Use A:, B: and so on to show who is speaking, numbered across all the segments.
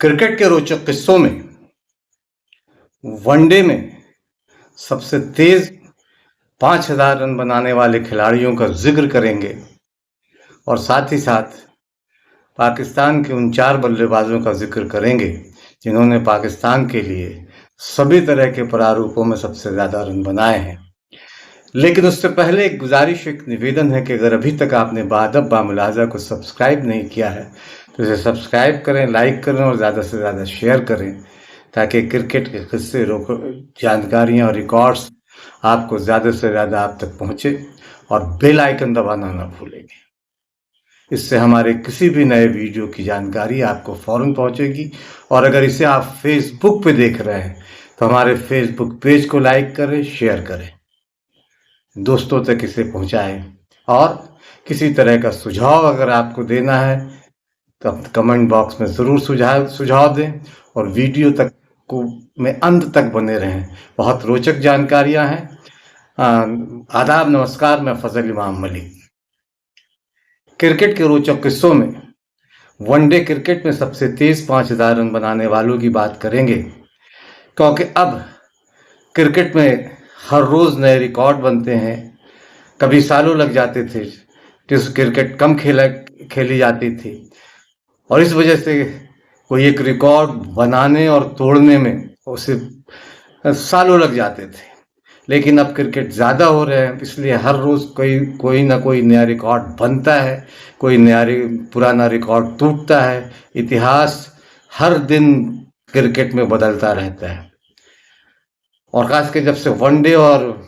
A: Cricket के रोचक किस्सों में वनडे में सबसे तेज 5,000 रन बनाने वाले खिलाड़ियों का जिक्र करेंगे और साथ ही साथ पाकिस्तान के उन 4 बल्लेबाजों का जिक्र करेंगे जिन्होंने पाकिस्तान के लिए सभी तरह के प्रारूपों में सबसे ज़्यादा रन बनाए हैं। लेकिन उससे पहले एक गुजारिश, एक निवेदन है कि अगर अभी तक आपने बाअदब बामुलाज़ा को सब्सक्राइब नहीं किया है तो इसे सब्सक्राइब करें, लाइक करें और ज़्यादा से ज़्यादा शेयर करें ताकि क्रिकेट के किस्से, जानकारियाँ और रिकॉर्ड्स आपको ज़्यादा से ज़्यादा आप तक पहुँचे और बेल आइकन दबाना ना भूलेंगे। इससे हमारे किसी भी नए वीडियो की जानकारी आपको फ़ौरन पहुँचेगी। और अगर इसे आप फेसबुक पे देख रहे हैं तो हमारे फेसबुक पेज को लाइक करें, शेयर करें, दोस्तों तक इसे पहुँचाएं और किसी तरह का सुझाव अगर आपको देना है तो आप कमेंट बॉक्स में ज़रूर सुझाव दें और वीडियो तक को में अंत तक बने रहें। बहुत रोचक जानकारियां हैं। आदाब, नमस्कार, मैं फजल इमाम मलिक। क्रिकेट के रोचक किस्सों में वनडे क्रिकेट में सबसे तेज 5,000 रन बनाने वालों की बात करेंगे, क्योंकि अब क्रिकेट में हर रोज़ नए रिकॉर्ड बनते हैं। कभी सालों लग जाते थे, टेस्ट क्रिकेट कम खेली जाती थी और इस वजह से कोई एक रिकॉर्ड बनाने और तोड़ने में उसे सालों लग जाते थे। लेकिन अब क्रिकेट ज़्यादा हो रहे हैं, इसलिए हर रोज़ कोई ना कोई नया रिकॉर्ड बनता है, कोई नया पुराना रिकॉर्ड टूटता है। इतिहास हर दिन क्रिकेट में बदलता रहता है और खासकर जब से वनडे और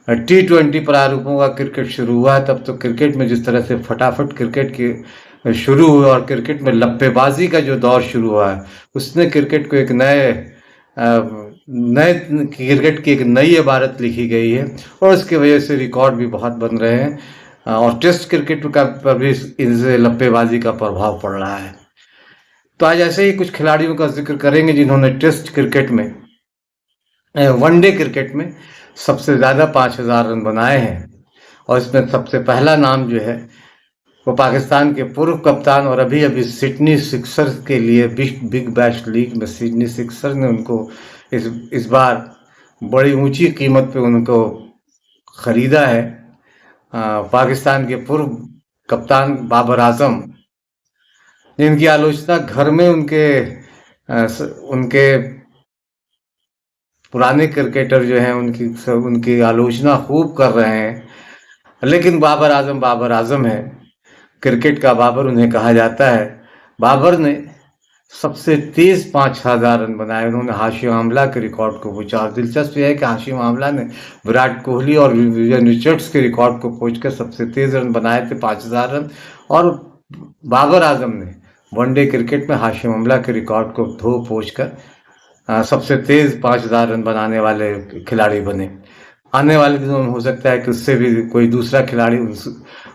A: T20 प्रारूपों का क्रिकेट शुरू हुआ है, तब तो क्रिकेट में जिस तरह से फटाफट क्रिकेट के शुरू हुआ और क्रिकेट में लप्पेबाजी का जो दौर शुरू हुआ है, उसने क्रिकेट को एक नए क्रिकेट की एक नई इबारत लिखी गई है और उसकी वजह से रिकॉर्ड भी बहुत बन रहे हैं और टेस्ट क्रिकेट का पर भी इनसे लप्पेबाजी का प्रभाव पड़ रहा है। तो आज ऐसे ही कुछ खिलाड़ियों का जिक्र करेंगे जिन्होंने टेस्ट क्रिकेट में, वनडे क्रिकेट में सबसे ज़्यादा 5,000 रन बनाए हैं। और इसमें सबसे पहला नाम जो है वो पाकिस्तान के पूर्व कप्तान और अभी सिडनी सिक्सर्स के लिए बिग बैश लीग में सिडनी सिक्सर्स ने उनको इस बार बड़ी ऊंची कीमत पे उनको ख़रीदा है। पाकिस्तान के पूर्व कप्तान बाबर आजम, जिनकी आलोचना घर में उनके पुराने क्रिकेटर जो हैं उनकी आलोचना खूब कर रहे हैं, लेकिन बाबर आजम है। क्रिकेट का बाबर उन्हें कहा जाता है। बाबर ने सबसे तेज 5,000 रन बनाए। उन्होंने हाशिम आमला के रिकॉर्ड को पूछा और दिलचस्प यह है कि हाशिम आमला ने विराट कोहली और विवियन रिचर्ड्स के रिकॉर्ड को पहुंचकर सबसे तेज रन बनाए थे, 5,000 रन। और बाबर आजम ने वनडे क्रिकेट में हाशिम आमला के रिकॉर्ड को धो पहुंचकर सबसे तेज 5,000 रन बनाने वाले खिलाड़ी बने। आने वाले दिनों में हो सकता है कि उससे भी कोई दूसरा खिलाड़ी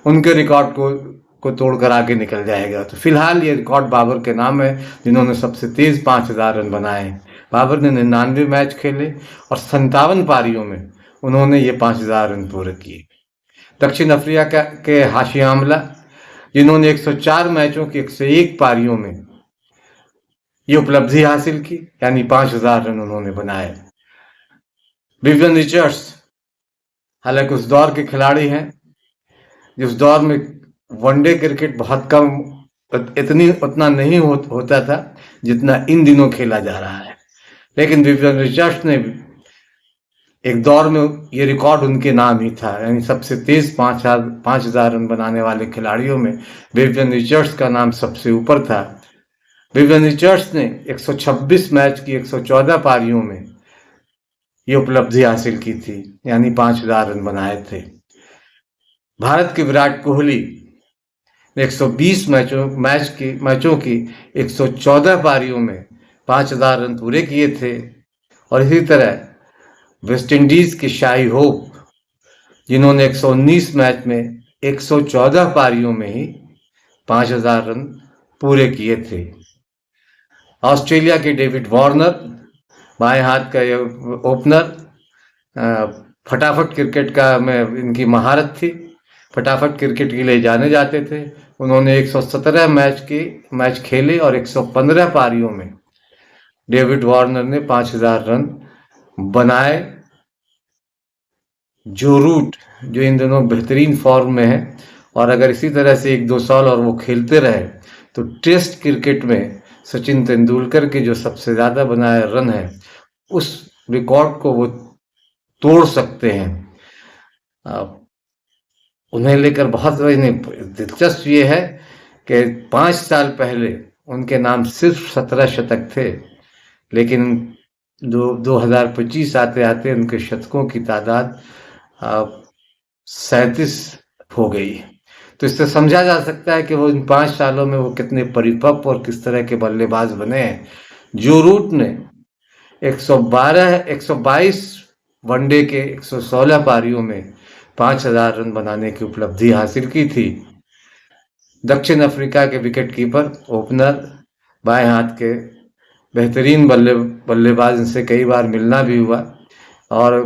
A: उनके रिकॉर्ड को तोड़कर आगे निकल जाएगा। तो फिलहाल ये रिकॉर्ड बाबर के नाम है, जिन्होंने सबसे तेज 5,000 रन बनाए हैं। बाबर ने 99 मैच खेले और 57 पारियों में उन्होंने ये 5,000 रन पूरे किए। दक्षिण अफ्रीका के हाशिम आमला, जिन्होंने 104 मैचों की 101 पारियों में ये उपलब्धि हासिल की, यानी 5,000 रन उन्होंने बनाए। विवियन रिचर्ड्स हालांकि उस दौर के खिलाड़ी हैं जिस दौर में वनडे क्रिकेट बहुत कम, उतना नहीं होता था जितना इन दिनों खेला जा रहा है। लेकिन विवियन रिचर्ड्स ने एक दौर में ये रिकॉर्ड उनके नाम ही था, यानी सबसे तेज 5,000 रन बनाने वाले खिलाड़ियों में विवियन रिचर्ड्स का नाम सबसे ऊपर था। विवियन रिचर्ड्स ने 126 मैच की 114 पारियों में ये उपलब्धि हासिल की थी, यानी 5,000 रन बनाए थे। भारत के विराट कोहली ने 120 मैचों की 114 पारियों में 5,000 रन पूरे किए थे। और इसी तरह वेस्ट इंडीज के शाही होप, जिन्होंने 119 मैच में 114 पारियों में ही 5,000 रन पूरे किए थे। ऑस्ट्रेलिया के डेविड वार्नर, बाएं हाथ का ओपनर, फटाफट क्रिकेट का में इनकी महारत थी। फटाफट क्रिकेट के लिए जाने जाते थे। उन्होंने 117 मैच खेले और 115 पारियों में डेविड वार्नर ने 5000 रन बनाए। जो रूट जो इन दोनों बेहतरीन फॉर्म में है, और अगर इसी तरह से 1-2 साल और वो खेलते रहे तो टेस्ट क्रिकेट में सचिन तेंदुलकर के जो सबसे ज्यादा बनाए रन है उस रिकॉर्ड को वो तोड़ सकते हैं। उन्हें लेकर बहुत दिलचस्प ये है कि 5 साल पहले उनके नाम सिर्फ 17 शतक थे, लेकिन 2025 आते आते उनके शतकों की तादाद 37 हो गई। तो इससे समझा जा सकता है कि वो इन 5 सालों में वो कितने परिपक्व और किस तरह के बल्लेबाज बने हैं। जो रूट ने 122 वनडे के 116 पारियों में 5000 रन बनाने की उपलब्धि हासिल की थी। दक्षिण अफ्रीका के विकेटकीपर, ओपनर, बाएं हाथ के बेहतरीन बल्लेबाज, इनसे कई बार मिलना भी हुआ और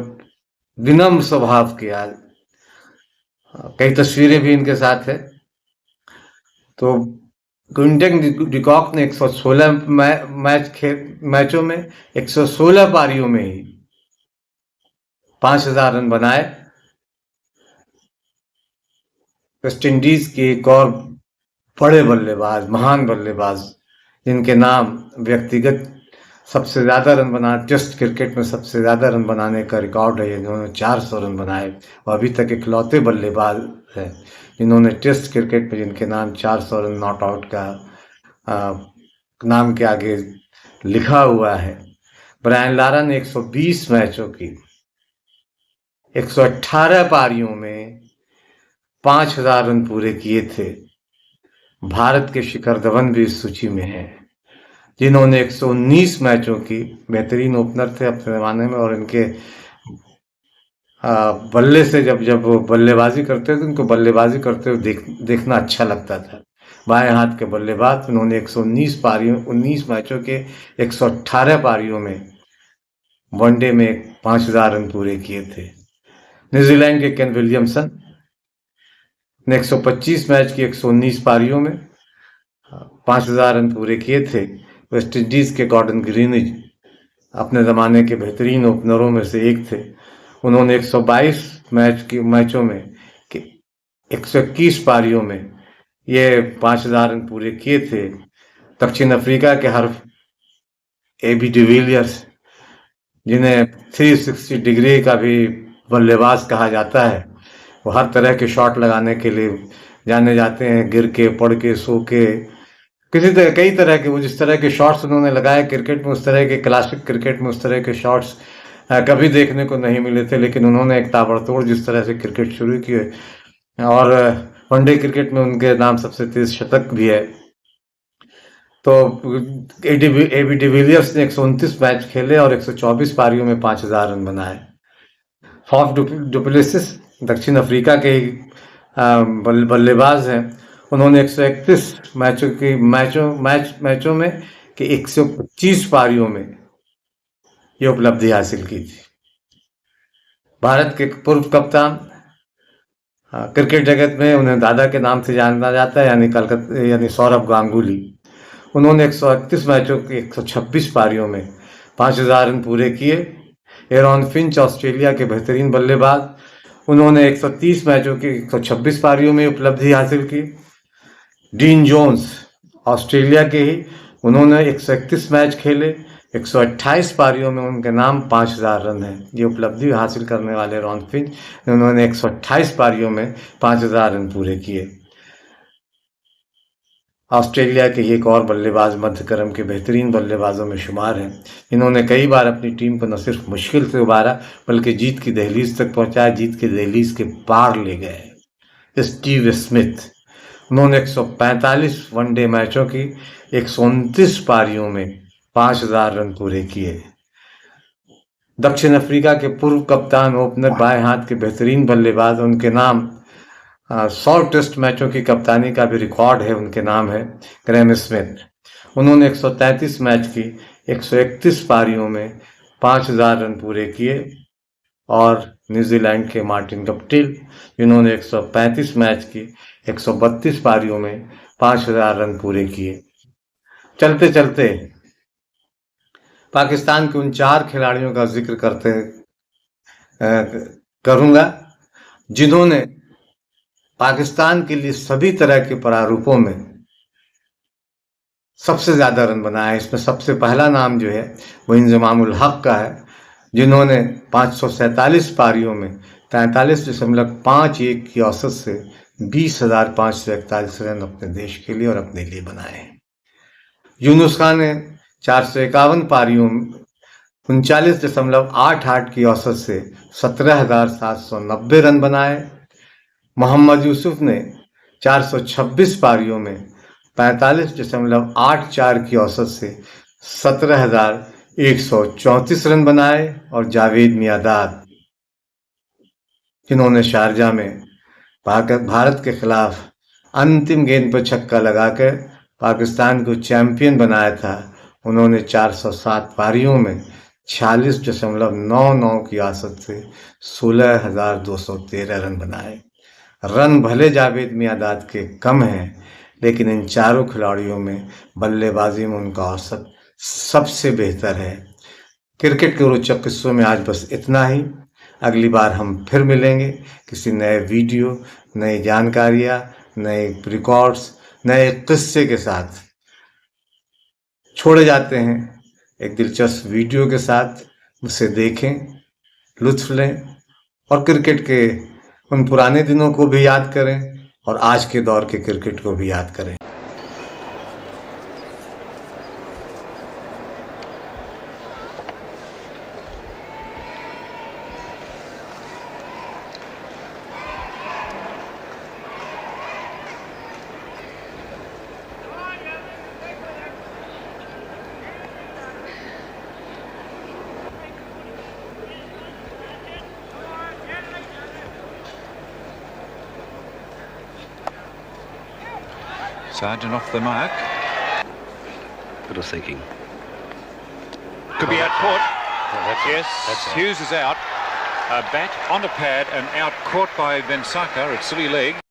A: विनम्र स्वभाव के आज कई तस्वीरें भी इनके साथ है। तो क्विंटन डिकॉक ने 116 मैचों में 116 पारियों में ही 5000 रन बनाए। वेस्ट इंडीज के एक और बड़े बल्लेबाज, महान बल्लेबाज, जिनके नाम व्यक्तिगत सबसे ज्यादा रन बना टेस्ट क्रिकेट में सबसे ज्यादा रन बनाने का रिकॉर्ड है, इन्होंने 400 रन बनाए और अभी तक इकलौते बल्लेबाज हैं जिन्होंने टेस्ट क्रिकेट में जिनके नाम 400 रन नॉट आउट का नाम के आगे लिखा हुआ है। ब्रायन लारा ने 120 मैचों की 118 पारियों में 5000 रन पूरे किए थे। भारत के शिखर धवन भी इस सूची में हैं, जिन्होंने 119 मैचों की, बेहतरीन ओपनर थे अपने जमाने में और इनके बल्ले से जब वो बल्लेबाजी करते थे उनको बल्लेबाजी करते हुए देखना अच्छा लगता था। बाएं हाथ के बल्लेबाज, उन्होंने 19 मैचों के 118 पारियों में वनडे में 5000 रन पूरे किए थे। न्यूजीलैंड के केन विलियमसन ने 125 मैच की 119 पारियों में 5000 रन पूरे किए थे। वेस्ट इंडीज के गॉर्डन ग्रीनिज अपने ज़माने के बेहतरीन ओपनरों में से एक थे। उन्होंने 122 मैचों में 121 पारियों में ये 5000 रन पूरे किए थे। दक्षिण अफ्रीका के हर एबी डिविलियर्स, जिन्हें 360 डिग्री का भी बल्लेबाज कहा जाता है, वो हर तरह के शॉट लगाने के लिए जाने जाते हैं, गिर के, पड़ के, सो के, कई तरह के, वो जिस तरह के शॉट्स उन्होंने लगाए क्रिकेट में, उस तरह के क्लासिक क्रिकेट में उस तरह के शॉट्स कभी देखने को नहीं मिले थे। लेकिन उन्होंने एक ताबड़तोड़ जिस तरह से क्रिकेट शुरू की और वनडे क्रिकेट में उनके नाम सबसे तेज शतक भी है। तो एबी डिविलियर्स ने 129 मैच खेले और 124 पारियों में 5000 रन बनाए। फॉफ डुप्लेसिस दक्षिण अफ्रीका के बल्लेबाज हैं। उन्होंने 131 मैचों में कि 125 पारियों में ये उपलब्धि हासिल की थी। भारत के पूर्व कप्तान, क्रिकेट जगत में उन्हें दादा के नाम से जाना जाता है, यानी सौरभ गांगुली। उन्होंने 131 मैचों की 126 पारियों में 5000 रन पूरे किए। एरॉन फिंच ऑस्ट्रेलिया के बेहतरीन बल्लेबाज, उन्होंने 130 मैचों की 126 पारियों में उपलब्धि हासिल की। डीन जोन्स ऑस्ट्रेलिया के ही, उन्होंने 131 मैच खेले, 128 पारियों में उनके नाम 5000 रन है। ये उपलब्धि हासिल करने वाले रॉन फिंच, उन्होंने 128 पारियों में 5000 रन पूरे किए। ऑस्ट्रेलिया के एक और बल्लेबाज मध्यक्रम के बेहतरीन बल्लेबाजों में शुमार हैं, इन्होंने कई बार अपनी टीम को न सिर्फ मुश्किल से उबारा बल्कि जीत की दहलीज तक पहुंचाया, जीत की दहलीज के पार ले गए। स्टीव स्मिथ, उन्होंने 145 वनडे मैचों की 129 पारियों में 5000 रन पूरे किए। दक्षिण अफ्रीका के पूर्व कप्तान, ओपनर, बाएं हाथ के बेहतरीन बल्लेबाज, उनके नाम 100 टेस्ट मैचों की कप्तानी का भी रिकॉर्ड है, उनके नाम है ग्रैम स्मिथ। उन्होंने 133 मैच की 131 पारियों में 5000 रन पूरे किए और न्यूजीलैंड के मार्टिन गप्टिल, जिन्होंने 135 मैच की 132 पारियों में 5000 रन पूरे किए। चलते चलते पाकिस्तान के उन 4 खिलाड़ियों का जिक्र करूंगा जिन्होंने पाकिस्तान के लिए सभी तरह के प्रारूपों में सबसे ज्यादा रन बनाए। इसमें सबसे पहला नाम जो है वो इंजमाम उल हक का है, जिन्होंने 547 पारियों में 43.51 की औसत से 20,541 रन अपने देश के लिए और अपने लिए बनाए। यूनुस खान ने 451 पारियों में 39.88 की औसत से 17,790 रन बनाए। मोहम्मद यूसुफ ने 426 पारियों में 45.84 की औसत से 17,134 रन बनाए। और जावेद मियांदाद, जिन्होंने शारजा में भारत के खिलाफ अंतिम गेंद पर छक्का लगाकर पाकिस्तान को चैंपियन बनाया था, उन्होंने 407 पारियों में 46.99 की औसत से 16,213 रन बनाए। रन भले जावेद मियांदाद के कम हैं, लेकिन इन चारों खिलाड़ियों में बल्लेबाजी में उनका औसत सबसे बेहतर है। क्रिकेट के रोचक किस्सों में आज बस इतना ही। अगली बार हम फिर मिलेंगे किसी नए वीडियो, नई जानकारियाँ, नए रिकॉर्ड्स, नए किस्से के साथ। छोड़े जाते हैं एक दिलचस्प वीडियो के साथ। उसे देखें, लुत्फ लें और क्रिकेट के उन पुराने दिनों को भी याद करें और आज के दौर के क्रिकेट को भी याद करें।
B: Sargent off the mark.
C: Good of thinking.
B: Could be out caught. Yes, Hughes is out. A bat on a pad and out caught by Ben Saka at silly leg.